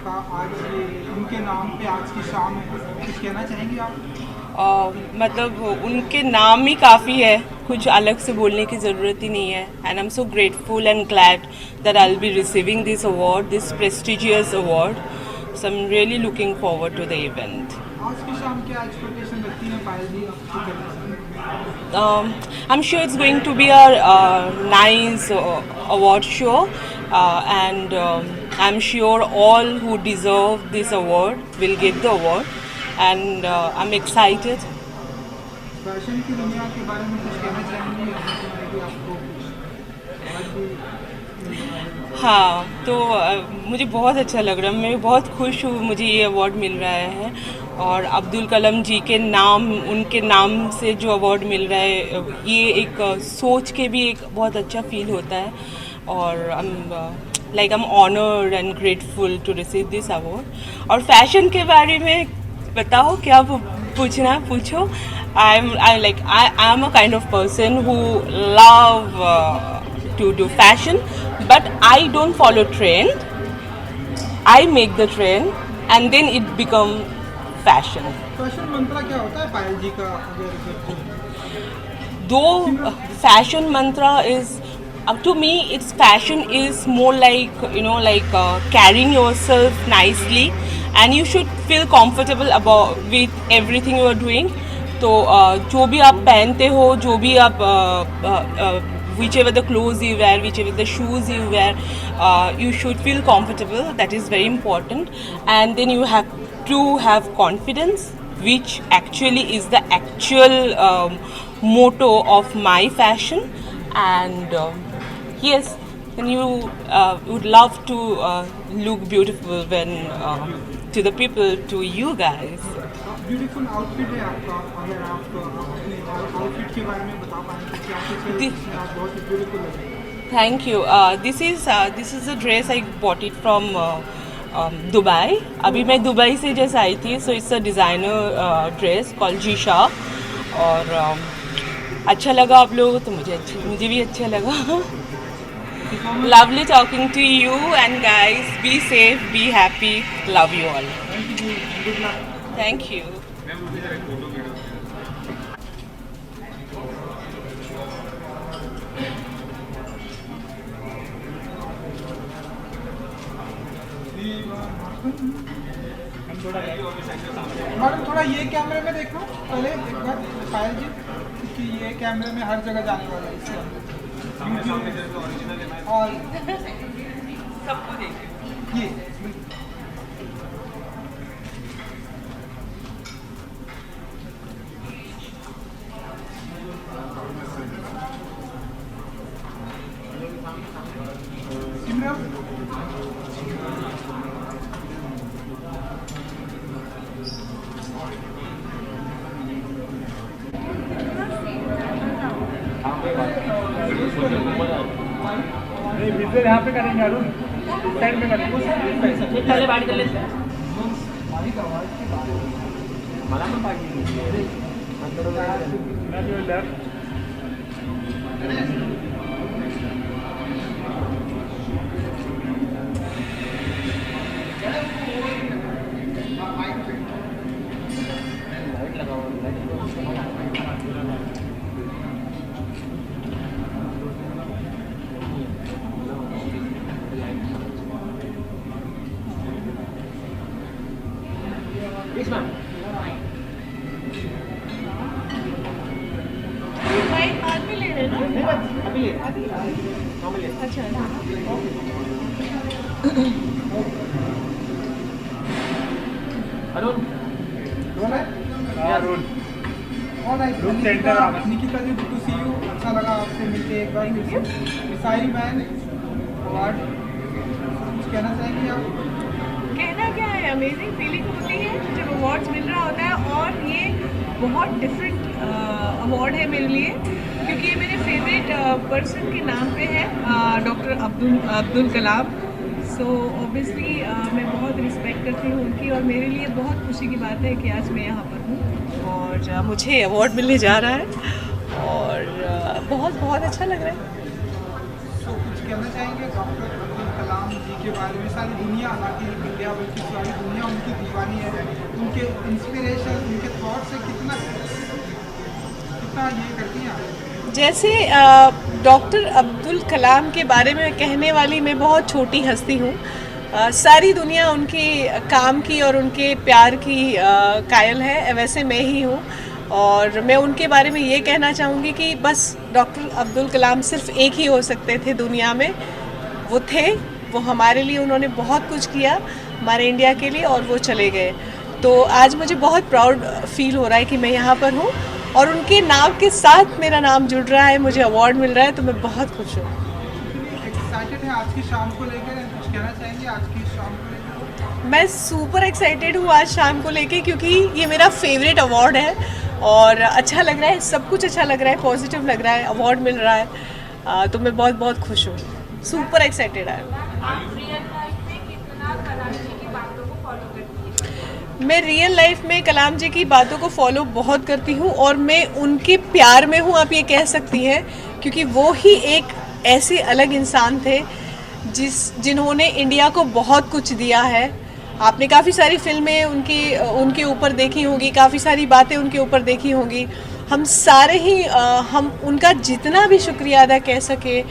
का आज ये उनके नाम पे आज की शाम है, कुछ कहना चाहेंगे आप? मतलब उनके नाम ही काफ़ी है, कुछ अलग से बोलने की ज़रूरत ही नहीं है. And I am so grateful and glad that I will be receiving this award, this prestigious award. So I am really looking forward to the event. आज की शाम क्या एक्सपेक्टेशन रखती हैं पायल जी आपकी तरफ से? I'm sure it's going to be a nice award show, and I'm sure all who deserve this award will get the award, and I'm excited. Fashion की दुनिया के बारे में कुछ कहना चाहेंगे कि आपको कुछ आज भी मिल रहा है? हाँ, तो मुझे बहुत अच्छा लग रहा है, मैं बहुत खुश हूँ मुझे ये अवार्ड मिल रहा है. और अब्दुल कलाम जी के नाम, उनके नाम से जो अवार्ड मिल रहा है, ये एक सोच के भी एक बहुत अच्छा फील होता है. और I am honoured and grateful to receive this award. और फैशन के बारे में बताओ, क्या पूछना है पूछो. I am a kind of person who love to do fashion, but I don't follow trend. I make the trend and then it become fashion. Fashion mantra क्या होता है पायल जी का, अगर Though fashion mantra is, to me it's fashion is more like, like carrying yourself nicely, and you should feel comfortable about with everything you are doing. तो जो भी आप पहनते हो, जो भी आप whichever the clothes you wear, whichever the shoes you wear, you should feel comfortable. That is very important. And then you have to have confidence, which actually is the actual motto of my fashion. And yes, and you would love to look beautiful when to the people, to you guys. Beautiful outfit है आपका, अगर आप अपने outfit के बारे में बता पाएँ कि आपके चेहरे आप बहुत ही ब्यूटीफुल लग रहे हैं. Thank you. This is a dress I bought it from Dubai. अभी मैं दुबई से जस्ट आई थी. So it's a designer dress called geisha. और अच्छा लगा आप लोगों, तो मुझे भी अच्छा लगा. Lovely talking to you, and guys, be safe, be happy, love you all. Thank you, good luck. Thank you. Madam थोड़ा ये कैमरे में देखो पहले एक बार पायल जी, क्योंकि ये कैमरे में हर जगह जाने वाला है इससे यूट्यूब और सबको देखिए. ये सिमरन. नहीं विजुअल यहाँ पे करेंगे अरुण, साइड में करेंगे. पहले बात कर लेते हैं. लेफ्ट हाथ में ले रहे हैं ना? अच्छा. Arun Arun alright. Room center आ गया. निकिता जी, गुड टू सी यू. अच्छा लगा आपसे मिलके एक बार फिर से. मिसाइल मैन अवार्ड, कुछ कहना चाहेंगे आप? कहना क्या है, अमेजिंग फीलिंग होती है जब अवार्ड्स मिल रहा होता है. और ये बहुत डिफरेंट अवार्ड है मेरे लिए, क्योंकि ये मेरे फेवरेट पर्सन के नाम पे है, doctor Abdul Kalam. So obviously मैं बहुत रिस्पेक्ट करती हूँ उनकी, और मेरे लिए बहुत खुशी की बात है कि आज मैं यहाँ पर हूँ और मुझे अवार्ड मिलने जा रहा है. और बहुत बहुत अच्छा लग रहा है. तो कुछ कहना चाहेंगे डॉक्टर अब्दुल कलाम जी के उनके बारे में सारी दुनिया, ना कि इंडिया बल्कि सारी दुनिया उनकी दीवानी है, उनके इंस्पिरेशन, उनके थॉट से कितना कितना ये करती हैं आप? जैसे डॉक्टर अब्दुल कलाम के बारे में कहने वाली मैं बहुत छोटी हस्ती हूँ। सारी दुनिया उनके काम की और उनके प्यार की कायल है, वैसे मैं ही हूँ। और मैं उनके बारे में ये कहना चाहूँगी कि बस डॉक्टर अब्दुल कलाम सिर्फ एक ही हो सकते थे दुनिया में, वो थे, वो हमारे लिए उन्होंने बहुत कुछ किया हमारे इंडिया के लिए, और वो चले गए। तो आज मुझे बहुत प्राउड फील हो रहा है कि मैं यहाँ पर हूँ और उनके नाम के साथ मेरा नाम जुड़ रहा है, मुझे अवार्ड मिल रहा है, तो मैं बहुत खुश हूँ। एक्साइटेड है आज की शाम को लेकर, कुछ कहना चाहेंगे आज की शाम को लेकर? मैं सुपर एक्साइटेड हूँ आज शाम को लेके, क्योंकि ये मेरा फेवरेट अवार्ड है और अच्छा लग रहा है, सब कुछ अच्छा लग रहा है, पॉजिटिव लग रहा है, अवार्ड मिल रहा है, तो मैं बहुत बहुत खुश हूँ, सुपर एक्साइटेड है। मैं रियल लाइफ में कलाम जी की बातों को फॉलो बहुत करती हूँ और मैं उनके प्यार में हूँ, आप ये कह सकती हैं, क्योंकि वो ही एक ऐसे अलग इंसान थे जिन्होंने इंडिया को बहुत कुछ दिया है। आपने काफ़ी सारी फिल्में उनके ऊपर देखी होंगी, काफ़ी सारी बातें उनके ऊपर देखी होंगी। हम सारे ही हम उनका जितना भी शुक्रिया अदा कह सके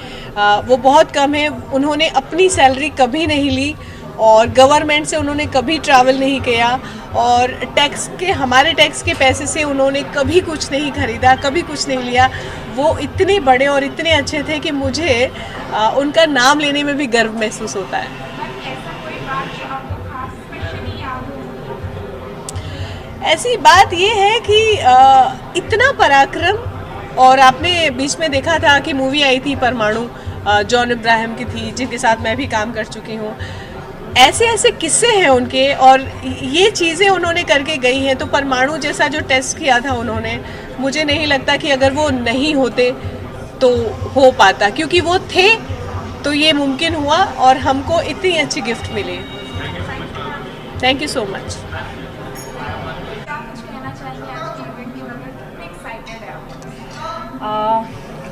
वो बहुत कम है। उन्होंने अपनी सैलरी कभी नहीं ली और गवर्नमेंट से उन्होंने कभी ट्रैवल नहीं किया और हमारे टैक्स के पैसे से उन्होंने कभी कुछ नहीं खरीदा, कभी कुछ नहीं लिया। वो इतने बड़े और इतने अच्छे थे कि मुझे उनका नाम लेने में भी गर्व महसूस होता है। ऐसी बात ये है कि इतना पराक्रम, और आपने बीच में देखा था कि मूवी आई थी परमाणु, जॉन इब्राहिम की थी, जिनके साथ मैं भी काम कर चुकी हूँ। ऐसे ऐसे किस्से हैं उनके और ये चीज़ें उन्होंने करके गई हैं। तो परमाणु जैसा जो टेस्ट किया था उन्होंने, मुझे नहीं लगता कि अगर वो नहीं होते तो हो पाता, क्योंकि वो थे तो ये मुमकिन हुआ और हमको इतनी अच्छी गिफ्ट मिली। Thank you so much.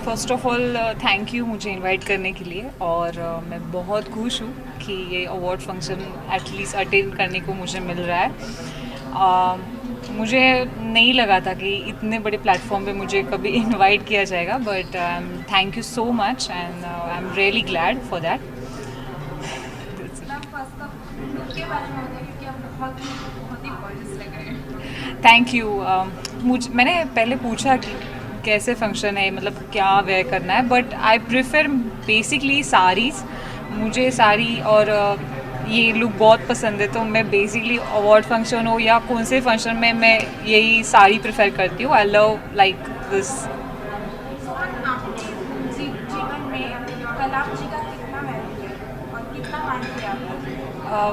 First of all thank you मुझे इनवाइट करने के लिए, और मैं बहुत खुश हूँ कि ये अवार्ड फंक्शन एटलीस्ट अटेंड करने को मुझे मिल रहा है। मुझे नहीं लगा था कि इतने बड़े प्लेटफॉर्म पे मुझे कभी इनवाइट किया जाएगा, but thank you so much and I am really glad for that. Thank you. मैंने पहले पूछा कि कैसे फंक्शन है, मतलब क्या वेयर करना है, but I prefer basically saris. मुझे साड़ी और ये लुक बहुत पसंद है, तो मैं बेसिकली अवार्ड फंक्शन हो या कौन से फंक्शन में मैं यही साड़ी प्रेफर करती हूँ। I love like this.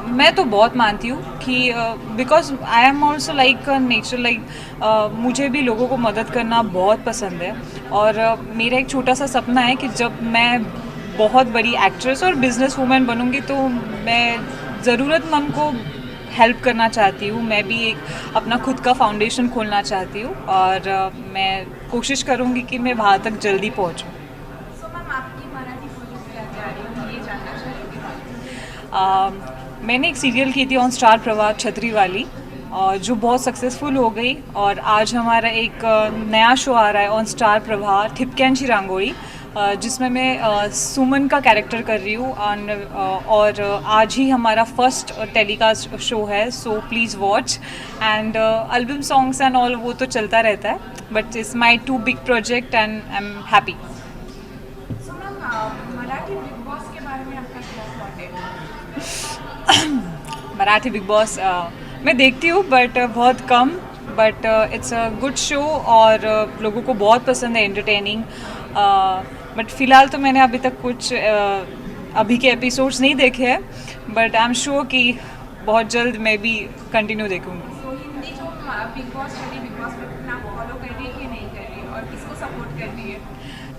मैं तो बहुत मानती हूँ कि because I am also like nature, like मुझे भी लोगों को मदद करना बहुत पसंद है। और मेरा एक छोटा सा सपना है कि जब मैं बहुत बड़ी एक्ट्रेस और बिजनेस वूमेन बनूँगी तो मैं ज़रूरतमंद को हेल्प करना चाहती हूँ। मैं भी एक अपना खुद का फाउंडेशन खोलना चाहती हूँ और मैं कोशिश करूँगी कि मैं वहाँ तक जल्दी पहुँचूँ। मैंने एक सीरियल की थी ऑन स्टार प्रवाह, छतरी वाली, और जो बहुत सक्सेसफुल हो गई। और आज हमारा एक नया शो आ रहा है ऑन स्टार प्रवाह, ठिपक्यांची रांगोळी, जिसमें मैं सुमन का कैरेक्टर कर रही हूँ। और आज ही हमारा फर्स्ट टेलीकास्ट शो है, so please watch. And album songs and all वो तो चलता रहता है, but it's my 2 big project and I am happy. Marathi Bigg Boss मैं देखती हूँ बट बहुत कम, but it's a good show और लोगों को बहुत पसंद है, एंटरटेनिंग। बट फ़िलहाल तो मैंने अभी तक कुछ अभी के एपिसोड्स नहीं देखे हैं, बट आई एम श्योर कि बहुत जल्द मैं भी कंटिन्यू देखूँगी।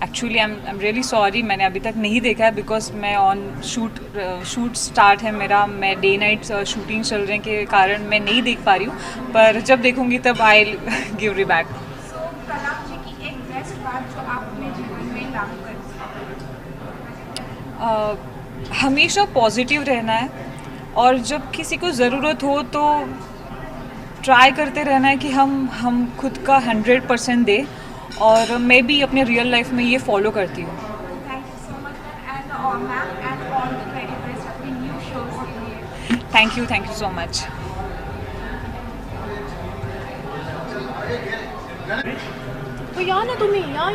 Actually I am really sorry, मैंने अभी तक नहीं देखा है बिकॉज मैं ऑन शूट स्टार्ट है मेरा, मैं डे नाइट शूटिंग चल रहे के कारण मैं नहीं देख पा रही हूँ, पर जब देखूँगी तब आई गिव री बैक। हमेशा पॉजिटिव रहना है और जब किसी को ज़रूरत हो तो ट्राई करते रहना है कि हम खुद का 100% दें और मैं भी अपने रियल लाइफ में ये फॉलो करती हूँ। Thank you so much, ma'am, and ma'am, and all the very best of the new shows के लिए. Thank you so much. तो या ना तुम्ही या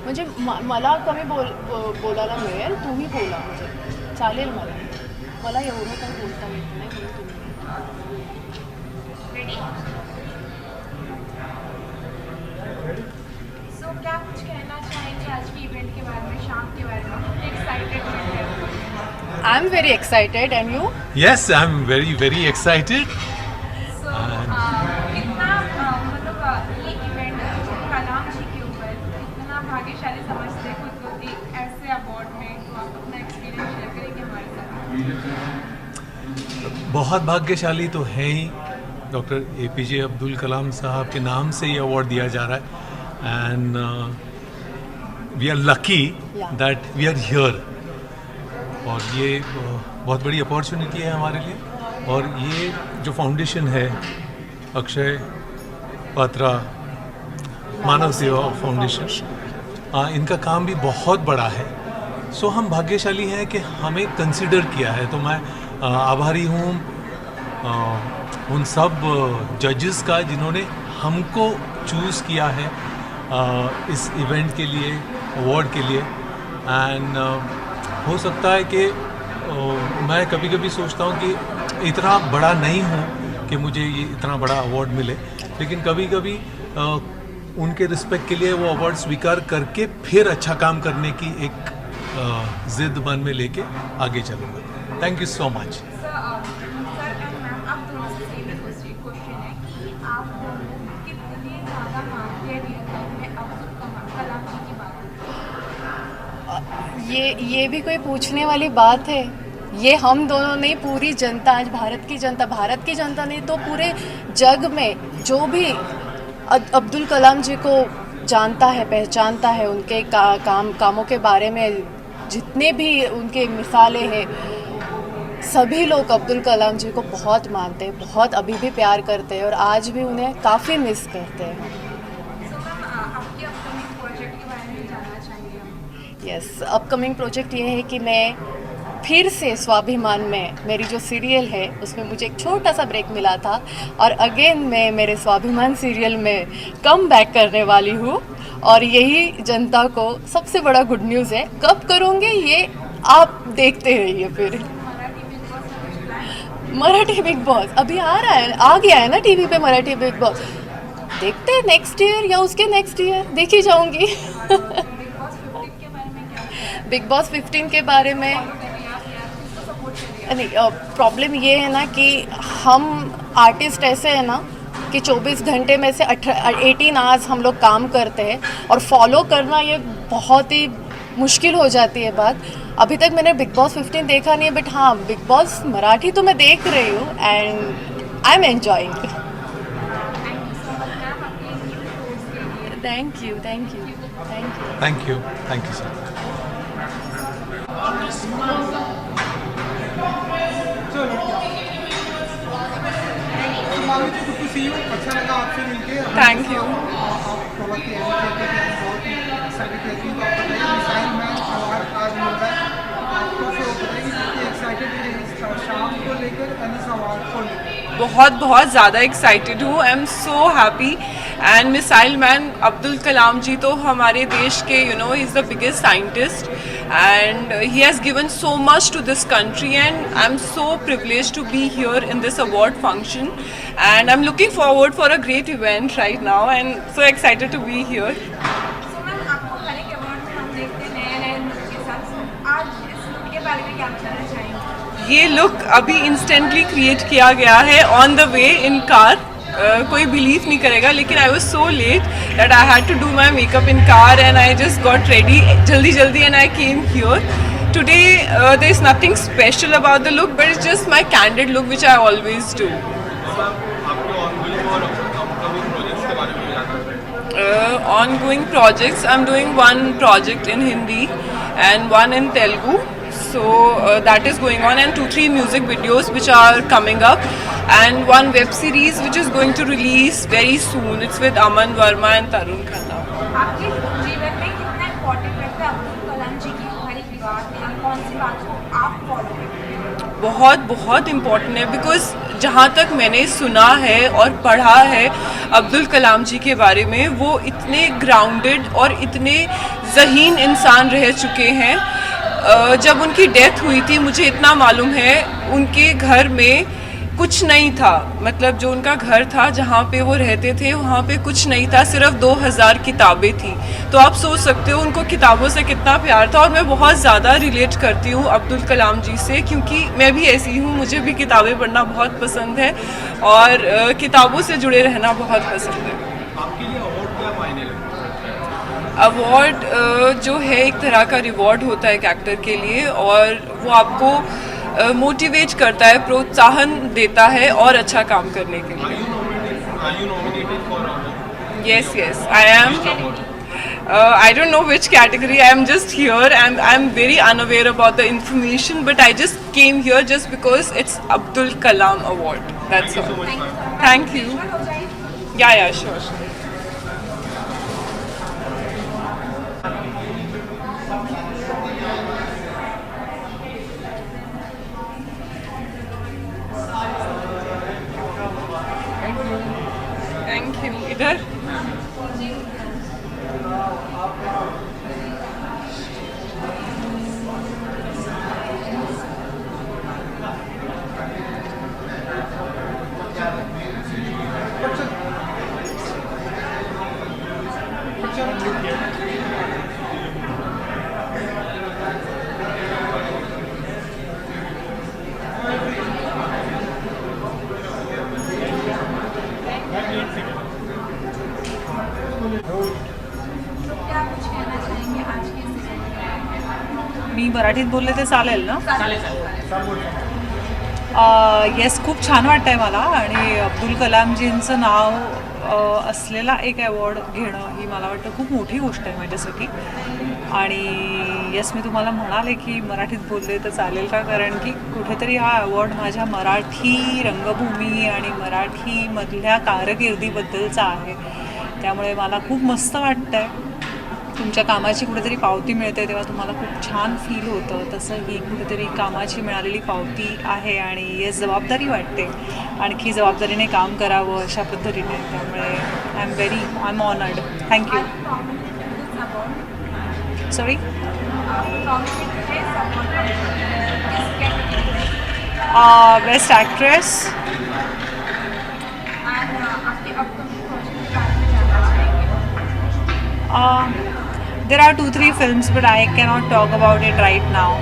म्हणजे मला कमी बोलायला मिळेल, तुम्ही बोला म्हणजे चालेल मला एवढं काही बोलता येत नाही म्हणून तुम्ही So क्या कुछ कहना चाहेंगे आज के इवेंट के बारे में, शाम के बारे में? एक्साइटेड है? I am very excited and you? Yes, I'm very excited. So कितना मतलब ये इवेंट कलाम जी के ऊपर कितना भाग्यशाली समझते हैं खुद को कि ऐसे अवार्ड में, तो आप अपना एक्सपीरियंस शेयर करेंगे हमारे साथ? बहुत भाग्यशाली तो है ही। डॉक्टर APJ अब्दुल कलाम साहब के नाम से ये अवार्ड दिया जा रहा है and we are lucky that we are here. और ये बहुत बड़ी अपॉर्चुनिटी है हमारे लिए। और ये जो फाउंडेशन है अक्षय पात्रा मानव सेवा फाउंडेशन, इनका काम भी बहुत बड़ा है। सो हम भाग्यशाली हैं कि हमें कंसिडर किया है। तो मैं आभारी हूँ उन सब जजेस का जिन्होंने हमको चूज़ किया है इस इवेंट के लिए, अवार्ड के लिए। एंड हो सकता है कि मैं कभी कभी सोचता हूँ कि इतना बड़ा नहीं हूँ कि मुझे ये इतना बड़ा अवार्ड मिले, लेकिन कभी कभी उनके रिस्पेक्ट के लिए वो अवार्ड स्वीकार करके फिर अच्छा काम करने की एक जिद मन में लेके आगे चलूँगा। Thank you so much. Sir and ma'am, आप दोनों से सेम क्वेश्चन है कि आप दोनों कितने ज़्यादा मानते हैं रियल लाइफ में अब्दुल कलाम जी की बात? ये भी कोई पूछने वाली बात है? ये हम दोनों नहीं, पूरी जनता, आज भारत की जनता नहीं तो पूरे जग में जो भी अब्दुल कलाम जी को जानता है, पहचानता है, उनके कामों के बारे में जितने भी उनके मिसालें हैं, सभी लोग अब्दुल कलाम जी को बहुत मानते हैं, बहुत अभी भी प्यार करते हैं और आज भी उन्हें काफ़ी मिस करते हैं। सो मैम, आपके अपकमिंग प्रोजेक्ट के बारे में जानना चाहेंगे हम। यस, अपकमिंग प्रोजेक्ट ये है कि मैं फिर से स्वाभिमान में, मेरी जो सीरियल है उसमें मुझे एक छोटा सा ब्रेक मिला था और अगेन मैं मेरे स्वाभिमान सीरियल में कम बैक करने वाली हूँ। और यही जनता को सबसे बड़ा गुड न्यूज़ है। कब करूँगे ये आप देखते रहिए। फिर मराठी बिग बॉस अभी आ गया है ना टीवी पे, मराठी बिग बॉस देखते हैं नेक्स्ट ईयर या उसके नेक्स्ट ईयर देखी जाऊंगी। बिग बॉस 15 के बारे में नहीं, प्रॉब्लम ये है ना कि हम आर्टिस्ट ऐसे हैं ना कि 24 घंटे में से 18 आवर्स हम लोग काम करते हैं और फॉलो करना ये बहुत ही मुश्किल हो जाती है बात। अभी तक मैंने बिग बॉस 15 देखा नहीं है, बट हाँ बिग बॉस मराठी तो मैं देख रही हूँ and I am enjoying. Thank you sir. Madhavi ji, good to see you. अच्छा लगा आपसे मिलके। Thank you. आप बहुत ही बहुत ही एक्साइटेड रहती हैं। तो आप बताइए, मिसाइल मैन अवार्ड आज मिल रहा है आपको, तो बताइए कितनी एक्साइटेड है इस शाम को लेकर एंड इस अवार्ड को लेकर? बहुत ज़्यादा एक्साइटेड हूँ। I am so happy. And missile man Abdul Kalam ji तो हमारे देश के ही is the biggest scientist and he has given so much to this country, and I'm so privileged to be here in this award function, and I'm looking forward for a great event right now and so excited to be here. So ma'am, आपको हर एक award में हम देखते हैं नए look के साथ। आज इस लुक के बारे में क्या बताना चाहेंगे? ये लुक अभी इंस्टेंटली क्रिएट किया गया है on the way in car. कोई बिलीव नहीं करेगा, लेकिन I was so late that I had to do my makeup in car and I just got ready जल्दी and I came here today. There is nothing special about the look, but it's just my candid look which I always do. ongoing projects, I'm doing one project in Hindi and one in Telugu. So that is going on, and 2-3 music videos which are coming up, and one web series which is going to release very soon. It's with Aman Verma and Tarun Khanna. आपके जीवन में कितना important लगता है अब्दुल कलाम जी की हर एक बात, या कौन सी बात को आप फॉलो करते हैं? बहुत बहुत इम्पॉर्टेंट है, बिकॉज जहाँ तक मैंने सुना है और पढ़ा है अब्दुल कलाम जी के बारे में, वो इतने ग्राउंडेड और इतने ज़हीन इंसान रह चुके हैं। जब उनकी डेथ हुई थी, मुझे इतना मालूम है, उनके घर में कुछ नहीं था। मतलब जो उनका घर था, जहाँ पे वो रहते थे, वहाँ पे कुछ नहीं था, सिर्फ 2000 किताबें थी। तो आप सोच सकते हो उनको किताबों से कितना प्यार था। और मैं बहुत ज़्यादा रिलेट करती हूँ अब्दुल कलाम जी से, क्योंकि मैं भी ऐसी हूँ, मुझे भी किताबें पढ़ना बहुत पसंद है और किताबों से जुड़े रहना बहुत पसंद है। आपके लिए अवार्ड क्या मायने रखता है? अवार्ड जो है एक तरह का रिवॉर्ड होता है एक एक्टर के लिए, और वो आपको मोटिवेट करता है, प्रोत्साहन देता है और अच्छा काम करने के लिए। Are you nominated for award? Yes, I am. I don't know which category. I am just here, and I am very unaware about the information, but I just came here just because it's Abdul Kalam Award. That's all. Thank you. Yeah, sure. Thank you. इधर क्या कुछ कहना चाहेंगे आज के इस event में? मी मराठीत बोलले ते चालेल ना? येस, खूप छान वाटतं आहे मला, आणि अब्दुल कलामजींचं नाव असलेला एक अवॉर्ड घेणं ही मला वाटतं खूप मोठी गोष्ट आहे माझ्यासाठी. आणि येस, मी तुम्हाला म्हणाले की मराठीत बोलले तर चालेल का, कारण की कुठेतरी हा अवॉर्ड माझ्या मराठी रंगभूमी आणि मराठीमधल्या कारकिर्दीबद्दलचा आहे. त्यामुळे मला खूप मस्त वाटतं आहे. तुमच्या कामाची कुठेतरी पावती मिळते तेव्हा तुम्हाला खूप छान फील होतं, तसं ही कुठेतरी कामाची मिळालेली पावती आहे, आणि हे जबाबदारी वाटते, आणखी जबाबदारीने काम करावं अशा पद्धतीने. त्यामुळे I am honoured. Thank you. Sorry, best actress. There are 2-3 films, but I cannot talk about it right now.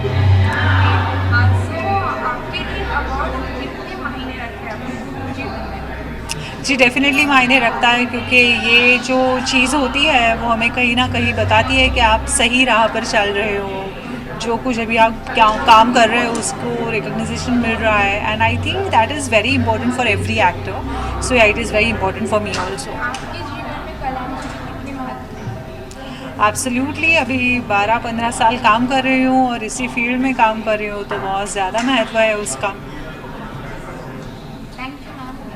जी डेफिनेटली मायने रखता है, क्योंकि ये जो चीज़ होती है वो हमें कहीं ना कहीं बताती है कि आप सही राह पर चल रहे हो, जो कुछ अभी आप क्या काम कर रहे हो उसको रिकग्निशन मिल रहा है. And I think that is very important for every actor. So yeah, it is very important for me also. Absolutely. अभी 12-15 साल काम कर रही हूँ और इसी फील्ड में काम कर रही हूँ, तो बहुत ज़्यादा महत्व है उसका.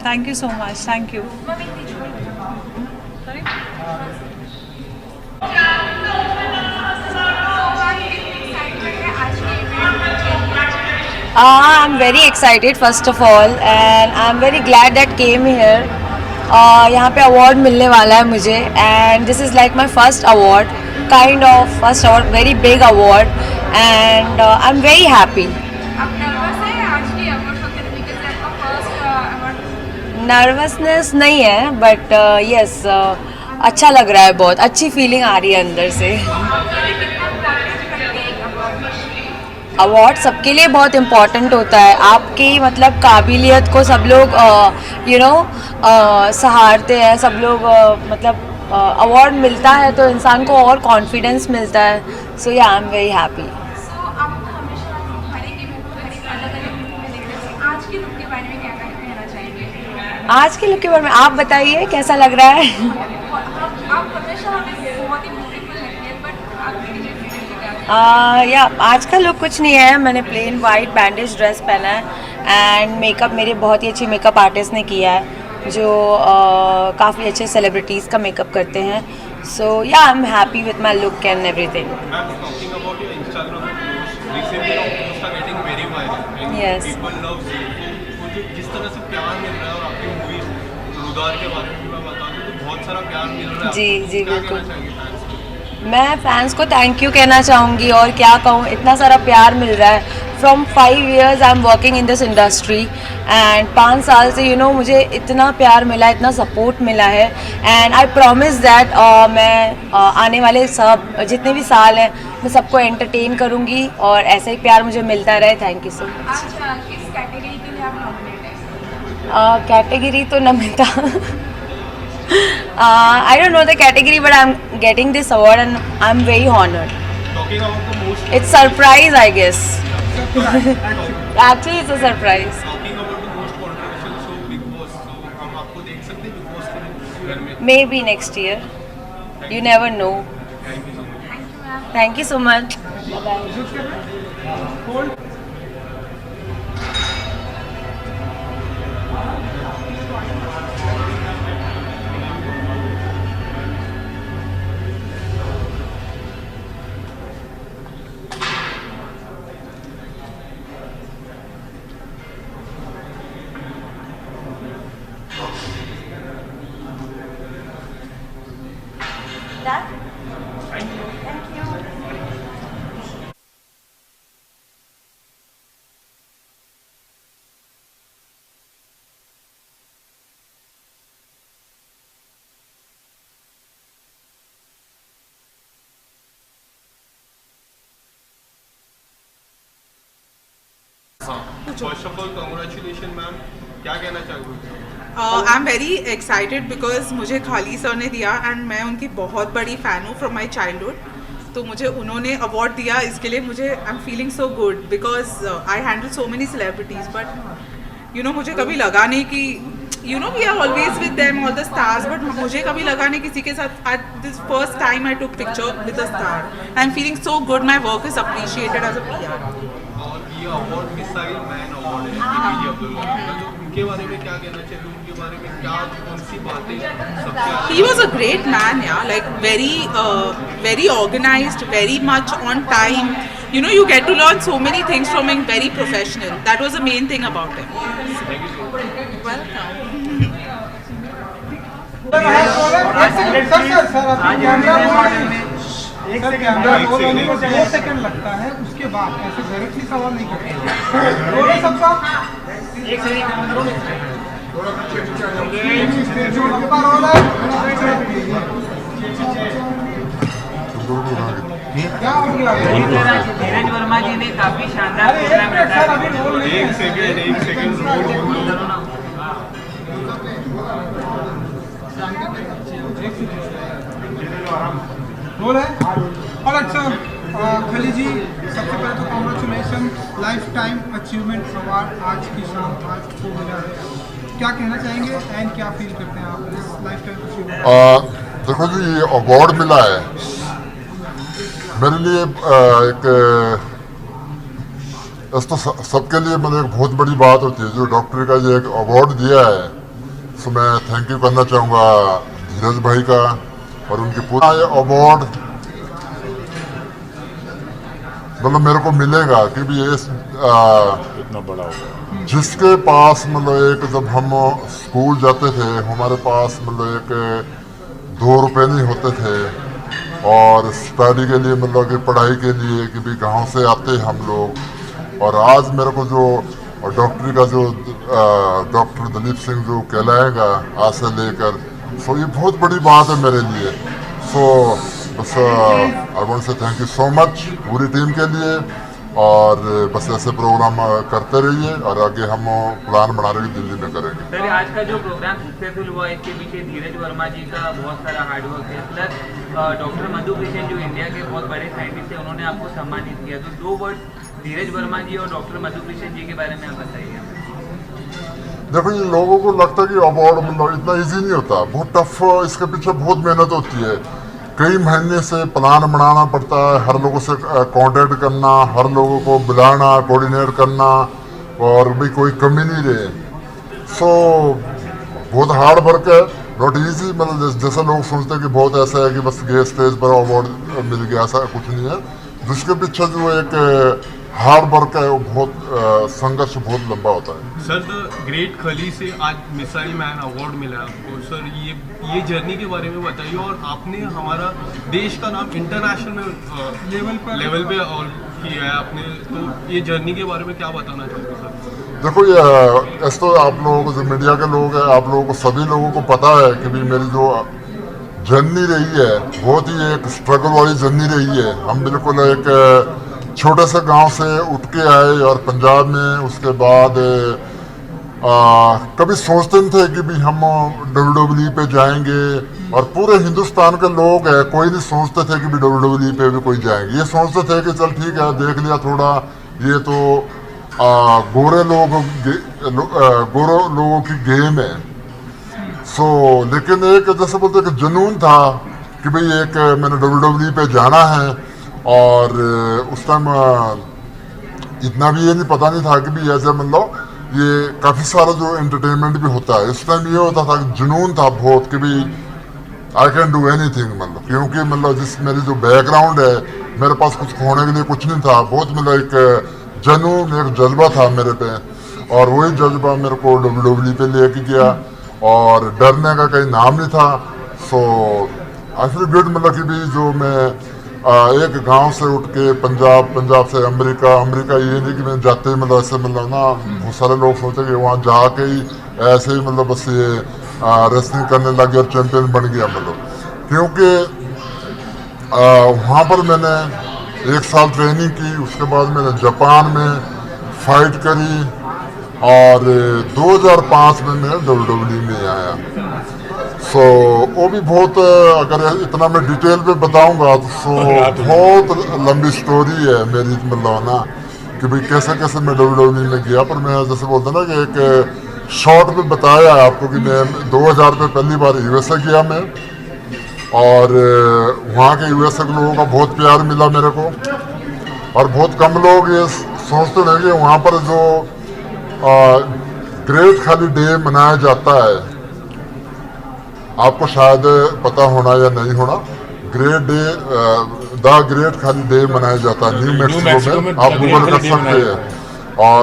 Thank you so much. Thank you. I'm very excited first of all, and I'm very glad that came here. यहाँ पे अवार्ड मिलने वाला है मुझे, and this is like my first award, kind of first award, very big award, and I am very happy. Nervousness नहीं है, but yes, अच्छा लग रहा है, बहुत अच्छी फीलिंग आ रही है अंदर से. अवार्ड सबके लिए बहुत इम्पॉर्टेंट होता है. आपकी मतलब काबिलियत को सब लोग सहारते हैं, सब लोग मतलब अवार्ड मिलता है तो इंसान को और कॉन्फिडेंस मिलता है. सो या, आई एम वेरी हैप्पी. आज के लुक के बारे में आप बताइए, कैसा लग रहा है? या आज का लुक कुछ नहीं है, मैंने प्लेन वाइट बैंडेज ड्रेस पहना है एंड मेकअप मेरे बहुत ही अच्छे मेकअप आर्टिस्ट ने किया है जो काफ़ी अच्छे सेलिब्रिटीज़ का मेकअप करते हैं. सो या आई am happy with my look and everything. Ma'am, talking about your Instagram post, recently your posts are getting very viral and Yes. people love you. तो मुझे जिस तरह से प्यार मिल रहा है और आपकी मूवी रुदार के बारे में भी मैं बता दूं तो बहुत सारा प्यार मिल रहा है. जी, आपको. जी, क्या बिल्कुल. कहना चाहेंगे fans को? मैं फैंस को थैंक यू कहना चाहूँगी और क्या कहूँ, इतना सारा प्यार मिल रहा है. From 5 years I am working in this industry and 5 साल से मुझे इतना प्यार मिला, इतना सपोर्ट मिला है एंड आई प्रॉमिस दैट मैं आने वाले सब जितने भी साल हैं मैं सबको एंटरटेन करूँगी और ऐसा ही प्यार मुझे मिलता रहे. Thank you so much. आज किस कैटेगरी के लिए आप नॉमिनेट हैं? कैटेगरी तो Namita I don't know the category but I'm getting this award and I'm very honored. Talking about the most It's surprise I guess. Actually it's a surprise. talking about the most controversial show Big Boss, so हम आपको देख सकते हैं Big Boss के घर में. Maybe next year. You never know. Thank you so much. Thank you so much. First of all, congratulations, ma'am. क्या कहना चाहोगे? I am very excited because मुझे खाली सर ने दिया एंड मैं उनकी बहुत बड़ी फ़ैन हूँ फ्रॉम माई चाइल्डहुड. तो मुझे उन्होंने अवार्ड दिया, इसके लिए मुझे I am feeling so good because I handle so many celebrities but मुझे कभी लगा नहीं कि we are always with them all the stars but मुझे कभी लगा नहीं किसी के साथ. This first time I took picture with the star. I am feeling so good. My work is appreciated as a PR. और ये अवार्ड मिसाइल मैन अवार्ड है APJ अब्दुल कलाम का, तो उनके बारे में क्या कहना चाहिए? उनके बारे में क्या कौन सी बातें सबसे He was a great man, yeah. Like very organized, very much on time. You get to learn so many things from him. Very professional. That was the main thing about him. Welcome. एक second 2 second लगता है, उसके बाद ऐसे directly सवाल नहीं करते. सबका एक सेकंड क्या हो गया? धीरज वर्मा जी ने काफी शानदार प्रोग्राम रखा है. एक सेकंड रोल है. और अच्छा खली जी, सबसे पहले तो congratulations, lifetime achievement award आज की शाम आज को मिला है. क्या कहना चाहेंगे एंड क्या फील करते हैं आप इस लाइफ टाइम अचीवमेंट? देखो जी, ये अवार्ड मिला है मेरे लिए तो सबके लिए मतलब एक बहुत बड़ी बात होती है. जो डॉक्टर का ये एक अवार्ड दिया है, सो मैं थैंक यू करना चाहूँगा धीरज भाई का और उनकी पूरा ये अवार्ड मतलब मेरे को मिलेगा क्योंकि ये इतना बड़ा होगा. जिसके पास मतलब एक जब हम स्कूल जाते थे हमारे पास मतलब एक 2 रुपये नहीं होते थे और स्टडी के लिए मतलब कि पढ़ाई के लिए कि भी गाँव से आते हम लोग. और आज मेरे को जो डॉक्टरी का जो डॉक्टर दलीप सिंह जो कहलाएगा आज से लेकर, सो ये बहुत बड़ी बात है मेरे लिए. सो बस आई want say thank you so much पूरी टीम के लिए और बस ऐसे प्रोग्राम करते रहिए और आगे हम प्लान बना रहे हैं दिल्ली में करेंगे. सर, आज का जो प्रोग्राम सक्सेसफुल हुआ इसके पीछे धीरज वर्मा जी का बहुत सारा हार्डवर्क है, प्लस डॉक्टर मधु कृष्ण जो इंडिया के बहुत बड़े साइंटिस्ट हैं उन्होंने आपको सम्मानित किया. तो 2 वर्ड धीरज वर्मा जी और डॉक्टर मधु कृष्ण जी के बारे में आप बताइए. देखो, ये लोगों को लगता है कि अवार्ड मतलब इतना इजी नहीं होता, बहुत टफ. इसके पीछे बहुत मेहनत होती है कई महीने से प्लान बनाना पड़ता है, हर लोगों से कांटेक्ट करना, हर लोगों को बुलाना, कोऑर्डिनेट करना, और भी कोई कमी नहीं रहे। सो बहुत हार्ड वर्क है, नॉट इजी। मतलब जैसे लोग सोचते हैं कि बहुत ऐसा है कि बस गए स्टेज पर अवार्ड मिल गया, ऐसा कुछ नहीं है। जिसके पीछे जो एक हार्ड वर्क है वो बहुत संघर्ष बहुत लंबा होता है। सर द ग्रेट खली से आज मिसाइल मैन अवार्ड मिला आपको। सर ये जर्नी के बारे में बताइए, और आपने हमारा देश का नाम इंटरनेशनल लेवल पे और किया है आपने, तो ये जर्नी के बारे में क्या बताना चाहोगे सर? देखो ये ऐसा तो आप लोगों को, जो मीडिया के लोग हैं, आप लोगों को, सभी लोगों को पता है कि भी मेरी जो जर्नी रही है बहुत ही एक स्ट्रगल वाली जर्नी रही है। हम बिल्कुल एक छोटे से गांव से उठ के आए और पंजाब में, उसके बाद कभी सोचते नहीं थे कि भी हम WWE पे जाएंगे, और पूरे हिंदुस्तान के लोग हैं, कोई नहीं सोचते थे कि भी WWE पे भी कोई जाएंगे। ये सोचते थे कि चल ठीक है, देख लिया थोड़ा, ये तो गोरे लोगों की गेम है। सो लेकिन एक जैसे बोलते कि जुनून था कि भाई एक मैंने WWE पे जाना है, और उस टाइम इतना भी ये नहीं पता नहीं था कि भी ऐसे मतलब ये काफ़ी सारा जो एंटरटेनमेंट भी होता है। इस टाइम ये होता था कि जुनून था बहुत कि भी आई कैन डू एनीथिंग, मतलब क्योंकि मतलब जिस मेरी जो बैकग्राउंड है, मेरे पास कुछ खोने के लिए कुछ नहीं था। बहुत मतलब एक जुनून, एक जज्बा था मेरे पे, और वही जज्बा मेरे को WWE पे लेके गया, और डरने का कहीं नाम नहीं था। सो आई फील गुड, मतलब कि भी जो मैं एक गांव से उठ के पंजाब से अमेरिका, ये नहीं कि मैं जाते ही मतलब ऐसे मतलब ना, बहुत सारे लोग सोचते कि वहाँ जाके ही ऐसे ही मतलब बस ये रेसलिंग करने लगे और चैंपियन बन गया। मतलब क्योंकि वहाँ पर मैंने 1 साल ट्रेनिंग की, उसके बाद मैंने जापान में फाइट करी, और 2005 में मैं WWE में आया। सो वो भी बहुत, अगर इतना मैं डिटेल में बताऊंगा तो बहुत लंबी स्टोरी है मेरी, मतलब ना कि भाई कैसे कैसे मैं WWE में गया। पर मैं जैसे बोलता ना कि एक शॉर्ट में बताया आपको कि मैं 2000 में पहली बार USA गया मैं, और वहाँ के USA के लोगों का बहुत प्यार मिला मेरे को, और बहुत कम लोग ये सोचते हैं कि वहाँ पर जो ग्रेट खाली डे मनाया जाता है, आपको शायद पता होना या नहीं होना, द ग्रेट खाली डे मनाया जाता है न्यू मैक्सिको में, आप गूगल कर सकते हैं। और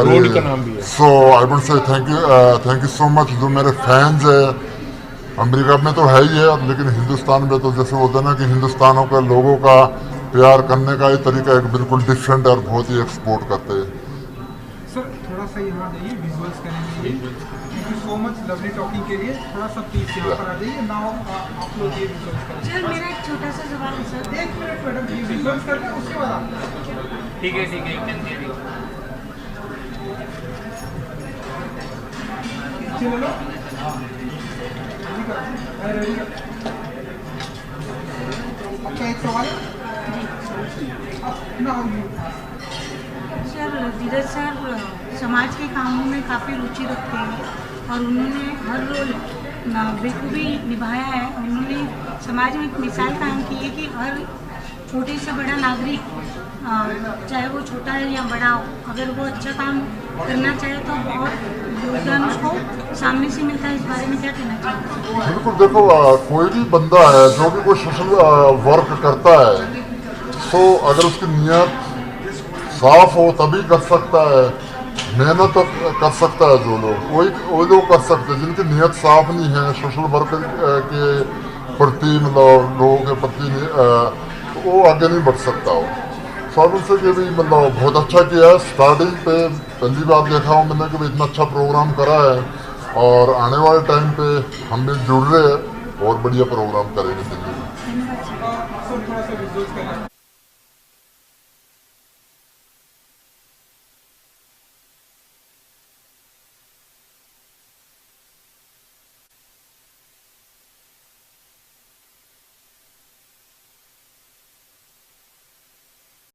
so I want say thank you so much. जो मेरे फैंस है अमेरिका में तो है ही है, लेकिन हिंदुस्तान में तो जैसे होता है ना कि हिंदुस्तानों के लोगों का प्यार करने का ये तरीका एक बिल्कुल डिफरेंट है, और बहुत ही एक्सपोर्ट करते हैं। सर थोड़ा सा यहाँ जाइए, विजुअल्स करेंगे। Thank you so much lovely talking के लिए। थोड़ा सा प्लीज यहाँ पर आ जाइए। नाउ आप लोग ये विजुअल्स करें। सर मेरा एक छोटा सा सवाल है सर। 1 मिनट मैडम, ये विजुअल्स करते हैं उसके बाद आप। ठीक है चलो आपका एक सवाल है? सर धीरज सर समाज के कामों में काफ़ी रुचि रखते हैं, और उन्होंने हर रोल बेखूबी निभाया है। उन्होंने समाज में एक मिसाल कायम की है कि हर छोटे से बड़ा नागरिक, चाहे वो छोटा है या बड़ा हो, अगर वो अच्छा काम करना चाहे तो बहुत योगदान उसको सामने से मिलता है। इस बारे में क्या कहना चाहिए? बिल्कुल, देखो कोई भी बंदा है जो भी कोई सोशल वर्क करता है, तो अगर उसकी नीयत साफ हो तभी कर सकता है, मेहनत तो कर सकता है। जो लोग वही लोग कर सकते हैं जिनकी नीयत साफ नहीं है सोशल वर्क के प्रति, मतलब लोगों के प्रति, तो वो आगे नहीं बढ़ सकता हो। साबित से कि भी मतलब बहुत अच्छा किया है। स्टार्टिंग पे पहली बार देखा हूँ मैंने कि इतना अच्छा प्रोग्राम करा है, और आने वाले टाइम पे हम भी जुड़ रहे हैं, बहुत बढ़िया प्रोग्राम करेंगे दिल्ली में।